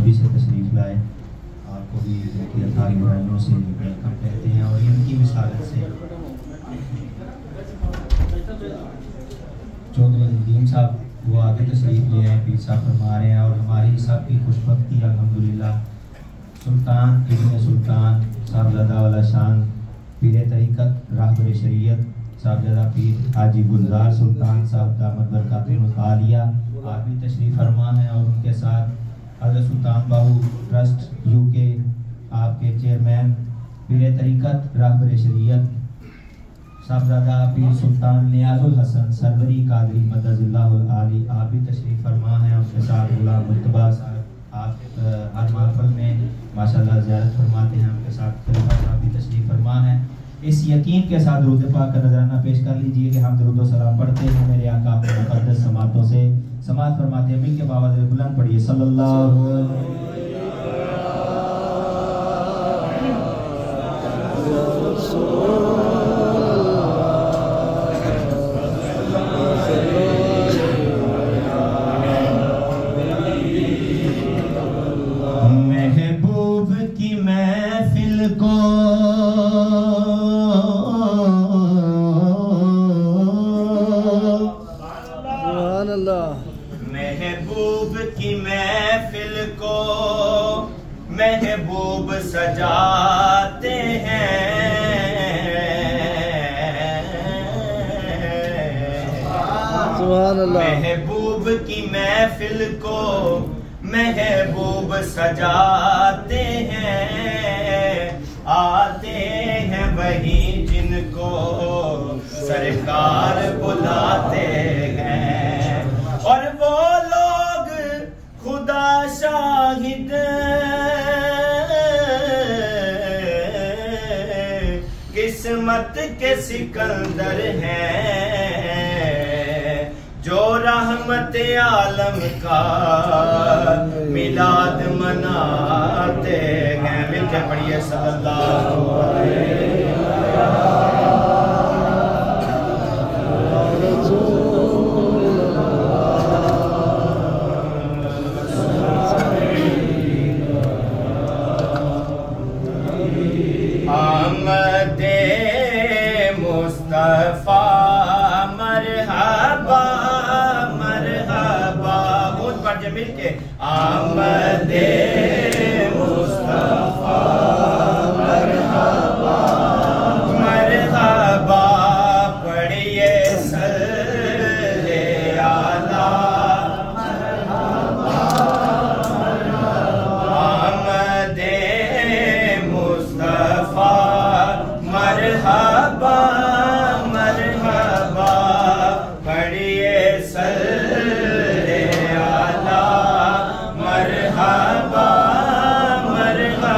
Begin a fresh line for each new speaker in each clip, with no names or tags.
Abu Dhabi से तशरीफ़ लाए। आपको भी अथाह बुराइयों से वेलकम कहते हैं और इनकी विसारत से चौधरी नदीम साहब वो आगे तशरीफ़ ले आए, पीर साहब फरमा रहे हैं। और हमारी सबकी खुशबख्ती अल्हम्दुलिल्लाह सुल्तान इब्न सुल्तान साहबजादा वाला शान पीर तरीक़त रहबर शरीयत साहबजादा पीर हाजी गुलजार सुल्तान साहब दामद बरकातुहुल आलिया आप भी तशरीफ़ फरमा हैं। और उनके साथ हज़रत सुल्तान बाहू ट्रस्ट यूके आपके चेयरमैन पीर तरीक़त रहबर शरीयत साहबजादा पीर सुल्तान नियाजुल हसन सरवरी कादरी मदजिल्लाहुल आली आप भी तशरीफ़ फरमा हैं। उनके साथ गुलाम मुस्तफा साहब आप हर महफिल में माशाल्लाह ज़ियारत फरमाते हैं। उनके साथ खलीफा साहब भी तशरीफ़ फरमा हैं। इस यकीन के साथ दुरूद पाक का नजराना पेश कर लीजिए कि हम दुरूद व सलाम पढ़ते हैं मेरे आका अपने मुक़द्दस समातों से समात फरमाते हैं। मिल के बाबा से बुलंद पढ़िए सल्लल्लाहु अलैहि महबूब की महफिल को महबूब की महफिल को महबूब सजाते हैं। महबूब की महफिल को महबूब सजाते हैं। आते हैं वही जिनको सरकार बुलाते हैं। और वो लोग खुदा शाहिद किस्मत के सिकंदर हैं जो रहमत आलम का मिलाद मनाते हैं। मिलके पढ़िए सल्लल्लाहु अलैहि आमदे मुस्तफा मरहबा मरहबा बहुत पढ़ मिल के आमदे मुस्तफा मरहबा मरहबा पढ़िए सल्ले आला मरहबा आमदे मुस्तफा मरहबा मरहबा पढ़िए सल्ले आला मरहबा मरहबा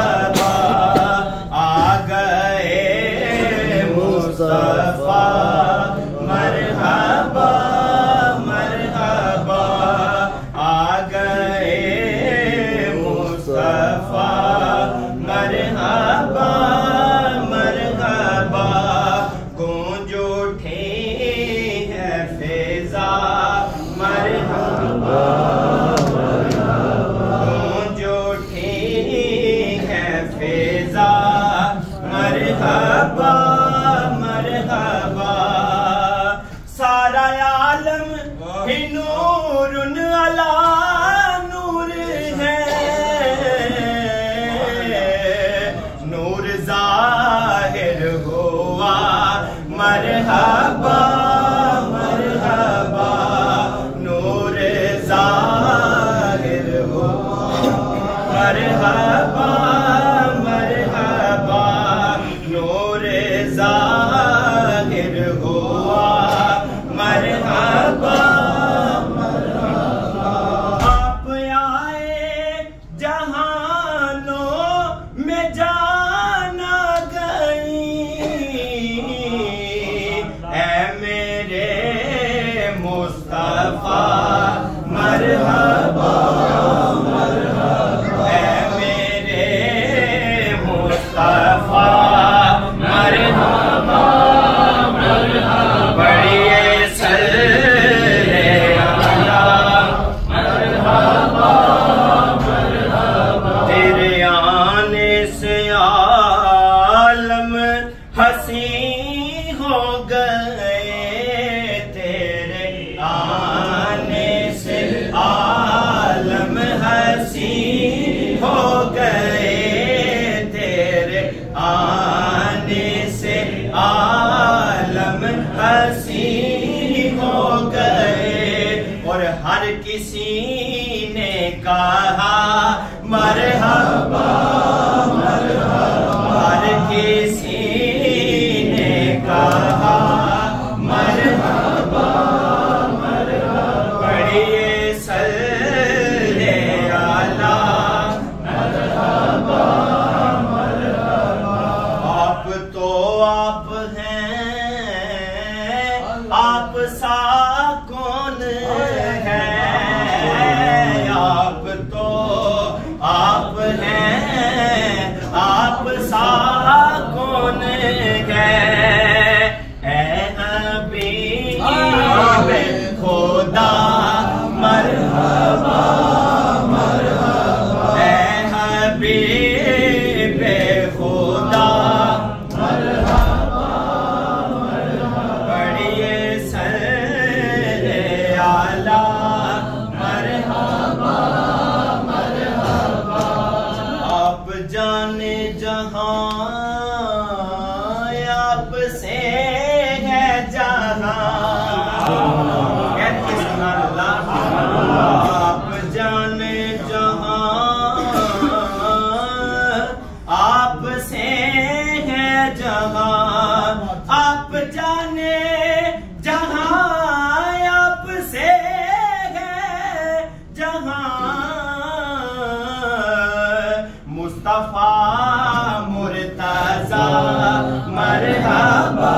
कहा मरहबा मरहबा, हर किसी ने कहा मरहबा मरहबा, पढ़िए सल्ले आला मरहबा मरहबा। आप तो आप हैं, आप सा कौन है, आप तो आप हैं, आप सा कौन है। ऐ हबीब खुदा मरहबा मरहबा, ऐ हबीब खुदा मरहबा मरहबा, पढ़िए सल्ले आला मरहबा मरहबा। आप जाने जहां आपसे है जहां, आप जाने जहां आपसे है जहां, आप जाने जहां आपसे है जहां। मुस्तफा मुर्तजा मरहबा